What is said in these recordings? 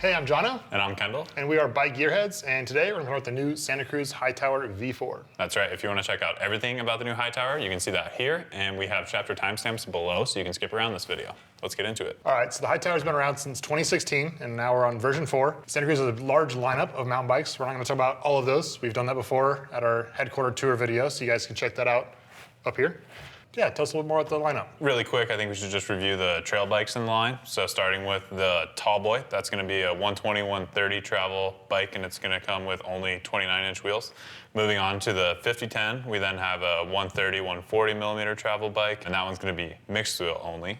Hey, I'm Jono. And I'm Kendall. And we are Bike Gearheads, and today we're going to talk about the new Santa Cruz Hightower V4. That's right. If you want to check out everything about the new Hightower, you can see that here, and we have chapter timestamps below, so you can skip around this video. Let's get into it. All right, so the Hightower's been around since 2016, and now we're on version 4. Santa Cruz has a large lineup of mountain bikes. We're not going to talk about all of those. We've done that before at our headquarter tour video, so you guys can check that out up here. Yeah, tell us a little more about the lineup. Really quick, I think we should just review the trail bikes in the line. So starting with the Tall Boy, that's going to be a 120, 130 travel bike, and it's going to come with only 29-inch wheels. Moving on to the 5010, we then have a 130, 140 millimeter travel bike, and that one's going to be mixed wheel only.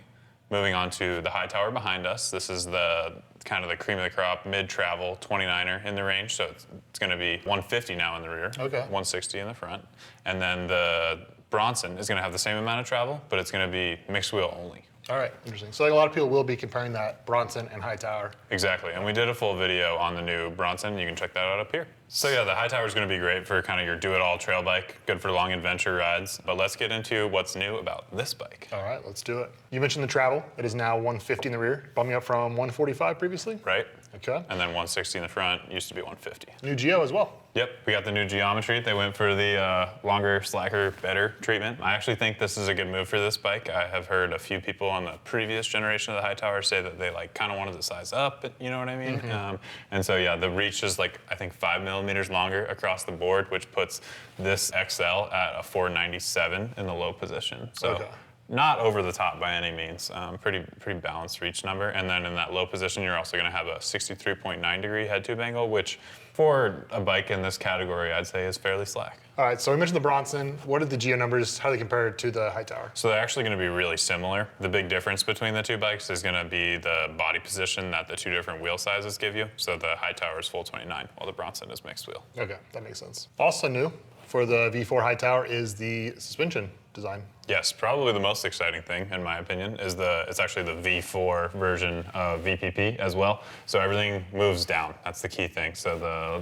Moving on to the Hightower behind us, this is the kind of the cream of the crop mid-travel 29er in the range, so it's going to be 150 now in the rear, okay, 160 in the front, and then the Bronson is going to have the same amount of travel, but it's going to be mixed wheel only. All right, interesting. So like a lot of people will be comparing that Bronson and Hightower. Exactly, and we did a full video on the new Bronson. You can check that out up here. So yeah, the Hightower is going to be great for kind of your do-it-all trail bike, good for long adventure rides. But let's get into what's new about this bike. All right, let's do it. You mentioned the travel. It is now 150 in the rear, bumping up from 145 previously. Right. Okay. And then 160 in the front, used to be 150. New Geo as well. Yep, we got the new geometry. They went for the longer, slacker, better treatment. I actually think this is a good move for this bike. I have heard a few people on the previous generation of the Hightower say that they kind of wanted to size up, you know what I mean? Mm-hmm. And so yeah, the reach is I think 5 millimeters longer across the board, which puts this XL at a 497 in the low position. So. Okay. Not over the top by any means, pretty balanced reach number. And then in that low position, you're also gonna have a 63.9 degree head tube angle, which for a bike in this category, I'd say is fairly slack. All right, so we mentioned the Bronson. What are the Geo numbers? How do they compare to the Hightower? So they're actually gonna be really similar. The big difference between the two bikes is gonna be the body position that the two different wheel sizes give you. So the Hightower is full 29, while the Bronson is mixed wheel. Okay, that makes sense. Also new for the V4 Hightower is the suspension design. Yes, probably the most exciting thing, in my opinion, is it's actually the V4 version of VPP as well. So everything moves down. That's the key thing. So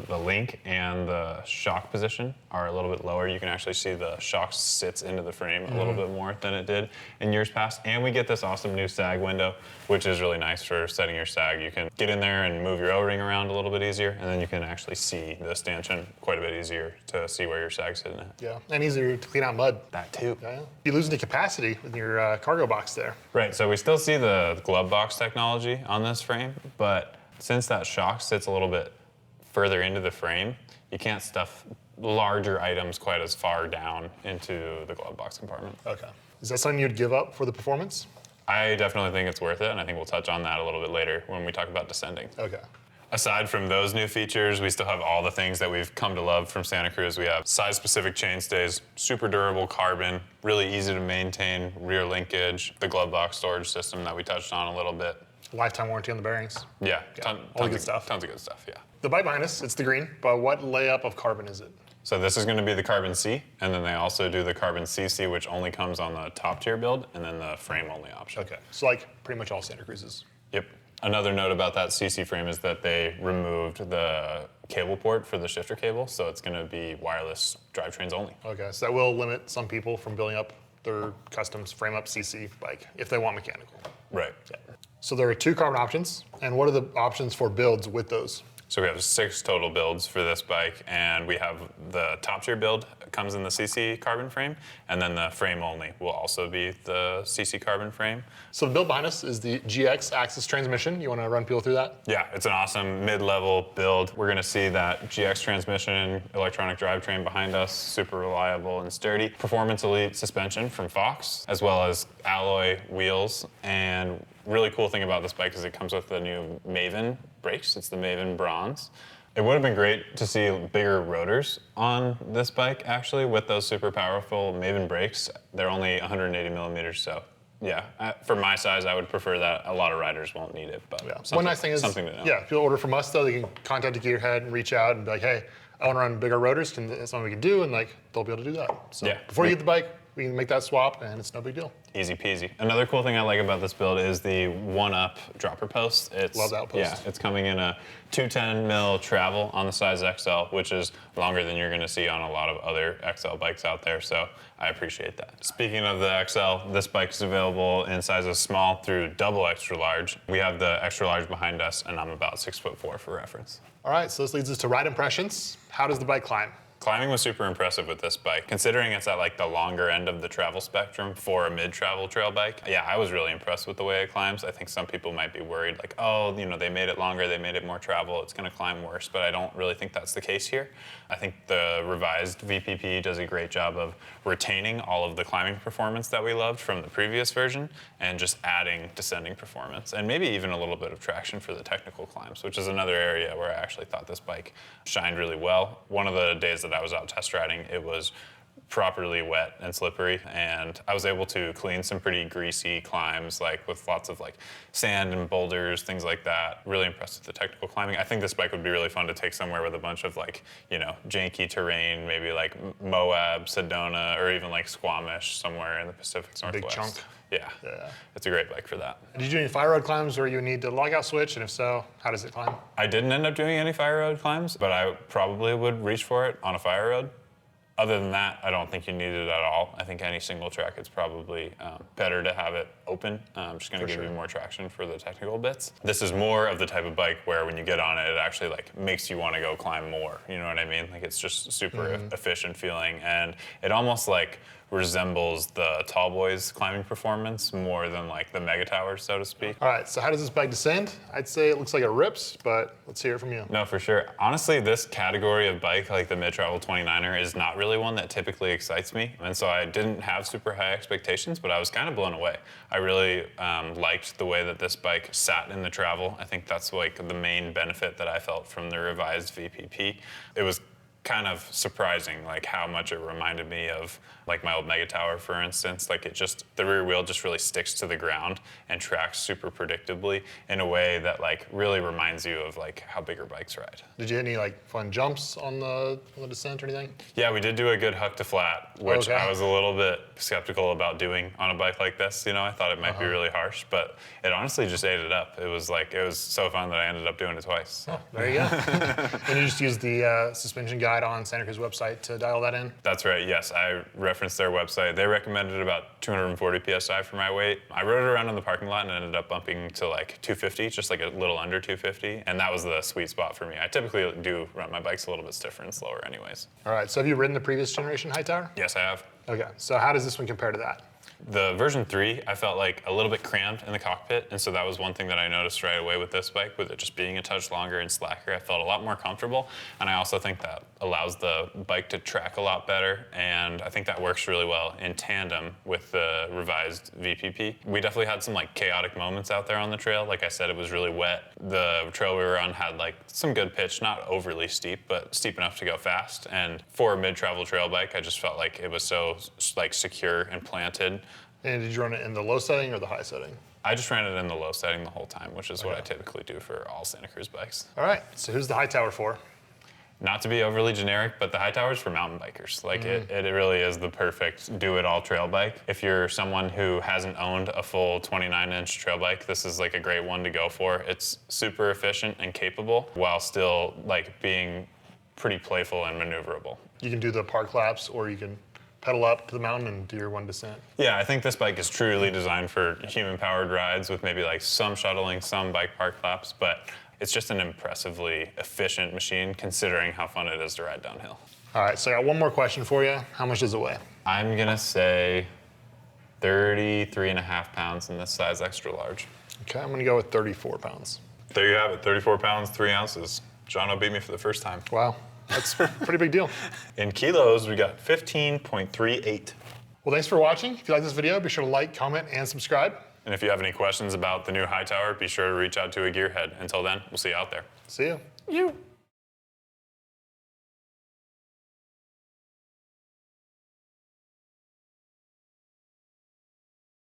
the link and the shock position are a little bit lower. You can actually see the shock sits into the frame a little bit more than it did in years past. And we get this awesome new Sag window, which is really nice for setting your Sag. You can get in there and move your O-ring around a little bit easier, and then you can actually see the stanchion quite a bit easier to see where your Sag's sitting at. Yeah, and easier to clean out mud. That too. Yeah. You lose the capacity with your cargo box there. Right, so we still see the glove box technology on this frame, but since that shock sits a little bit further into the frame, you can't stuff larger items quite as far down into the glove box compartment. Okay. Is that something you'd give up for the performance? I definitely think it's worth it, and I think we'll touch on that a little bit later when we talk about descending. Okay. Aside from those new features, we still have all the things that we've come to love from Santa Cruz. We have size-specific chainstays, super durable carbon, really easy to maintain rear linkage, the glove box storage system that we touched on a little bit. Lifetime warranty on the bearings. Yeah, all the good stuff. Tons of good stuff, yeah. The bike behind us, it's the green, but what layup of carbon is it? So this is going to be the Carbon C, and then they also do the Carbon CC, which only comes on the top tier build, and then the frame-only option. Okay, so like pretty much all Santa Cruz's. Yep. Another note about that CC frame is that they removed the cable port for the shifter cable, so it's going to be wireless drivetrains only. Okay, so that will limit some people from building up their custom frame-up CC bike if they want mechanical. Right. Yeah. So there are 2 carbon options, and what are the options for builds with those? So we have 6 total builds for this bike, and we have the top tier build comes in the CC carbon frame, and then the frame only will also be the CC carbon frame. So the build behind us is the GX Axis transmission. You want to run people through that? Yeah, it's an awesome mid-level build. We're going to see that GX transmission, electronic drivetrain behind us, super reliable and sturdy. Performance Elite suspension from Fox, as well as alloy wheels. And really cool thing about this bike is it comes with the new Maven brakes. It's the Maven Bronze. It would have been great to see bigger rotors on this bike, actually, with those super powerful Maven brakes. They're only 180 millimeters, so yeah, for my size, I would prefer that. A lot of riders won't need it, but yeah. One nice thing is, something to know. Yeah, if people order from us, though, they can contact the Gearhead and reach out and be like, hey, I want to run bigger rotors. That's something we can do, and they'll be able to do that. So yeah. before you get the bike, we can make that swap, and it's no big deal. easy peasy. Another cool thing I like about this build is the one-up dropper post. Love that post. Yeah, it's coming in a 210 mil travel on the size XL, which is longer than you're gonna see on a lot of other XL bikes out there, so I appreciate that. Speaking of the XL, this bike is available in sizes small through double extra large. We have the extra large behind us, and I'm about 6'4" for reference. All right, so this leads us to ride impressions. How does the bike climb? Climbing was super impressive with this bike, considering it's at like the longer end of the travel spectrum for a mid-travel trail bike. Yeah, I was really impressed with the way it climbs. I think some people might be worried like, oh, you know, they made it longer, they made it more travel, it's gonna climb worse, but I don't really think that's the case here. I think the revised VPP does a great job of retaining all of the climbing performance that we loved from the previous version and just adding descending performance and maybe even a little bit of traction for the technical climbs, which is another area where I actually thought this bike shined really well. One of the days that I was out test riding, it was properly wet and slippery, and I was able to clean some pretty greasy climbs, like with lots of like sand and boulders, things like that. Really impressed with the technical climbing. I think this bike would be really fun to take somewhere with a bunch of like, you know, janky terrain, maybe like Moab, Sedona, or even like Squamish somewhere in the Pacific Northwest. Big chunk. Yeah, it's a great bike for that. Did you do any fire road climbs where you need to lockout switch, and if so, how does it climb? I didn't end up doing any fire road climbs, but I probably would reach for it on a fire road. Other than that, I don't think you need it at all. I think any single track, it's probably better to have it open. Just gonna give you more traction for the technical bits. This is more of the type of bike where when you get on it, it actually like makes you wanna go climb more. You know what I mean? Like it's just super efficient feeling, and it almost like resembles the tall boys climbing performance more than like the mega towers, so to speak. All right, so how does this bike descend? I'd say it looks like it rips, but let's hear it from you. No, for sure. Honestly, this category of bike, like the mid-travel 29er, is not really one that typically excites me. And so I didn't have super high expectations, but I was kind of blown away. I really liked the way that this bike sat in the travel. I think that's like the main benefit that I felt from the revised VPP. It was kind of surprising, like how much it reminded me of like my old Mega Tower, for instance. Like it just, the rear wheel just really sticks to the ground and tracks super predictably in a way that like really reminds you of like how bigger bikes ride. Did you hit any like fun jumps on the descent or anything? Yeah, we did do a good huck to flat, which I was a little bit skeptical about doing on a bike like this. You know, I thought it might be really harsh, but it honestly just ate it up. It was like, it was so fun that I ended up doing it twice. Oh, there you go. And you just used the suspension guide on Santa Cruz website to dial that in? That's right, yes. I referenced their website. They recommended about 240 PSI for my weight. I rode it around in the parking lot and ended up bumping to like 250, just like a little under 250. And that was the sweet spot for me. I typically do run my bikes a little bit stiffer and slower anyways. All right, so have you ridden the previous generation Hightower? Yes, I have. Okay, so how does this one compare to that? The version 3, I felt like a little bit cramped in the cockpit, and so that was one thing that I noticed right away with this bike, with it just being a touch longer and slacker. I felt a lot more comfortable, and I also think that allows the bike to track a lot better, and I think that works really well in tandem with the revised VPP. We definitely had some like chaotic moments out there on the trail. Like I said, it was really wet. The trail we were on had like some good pitch, not overly steep, but steep enough to go fast, and for a mid-travel trail bike, I just felt like it was so like secure and planted. And did you run it in the low setting or the high setting? I just ran it in the low setting the whole time, which is what I typically do for all Santa Cruz bikes. All right, so who's the Hightower for? Not to be overly generic, but the Hightower is for mountain bikers. Like it really is the perfect do-it-all trail bike. If you're someone who hasn't owned a full 29-inch trail bike, this is like a great one to go for. It's super efficient and capable while still like being pretty playful and maneuverable. You can do the park laps, or you can pedal up to the mountain and do your one descent. Yeah, I think this bike is truly designed for human-powered rides with maybe like some shuttling, some bike park laps, but it's just an impressively efficient machine considering how fun it is to ride downhill. All right, so I got one more question for you. How much does it weigh? I'm gonna say 33.5 pounds in this size extra large. Okay, I'm gonna go with 34 pounds. There you have it, 34 pounds, 3 ounces. Jono beat me for the first time. Wow, that's a pretty big deal. In kilos, we got 15.38. Well, thanks for watching. If you like this video, be sure to like, comment, and subscribe. And if you have any questions about the new Hightower, be sure to reach out to a gearhead. Until then, we'll see you out there. See you.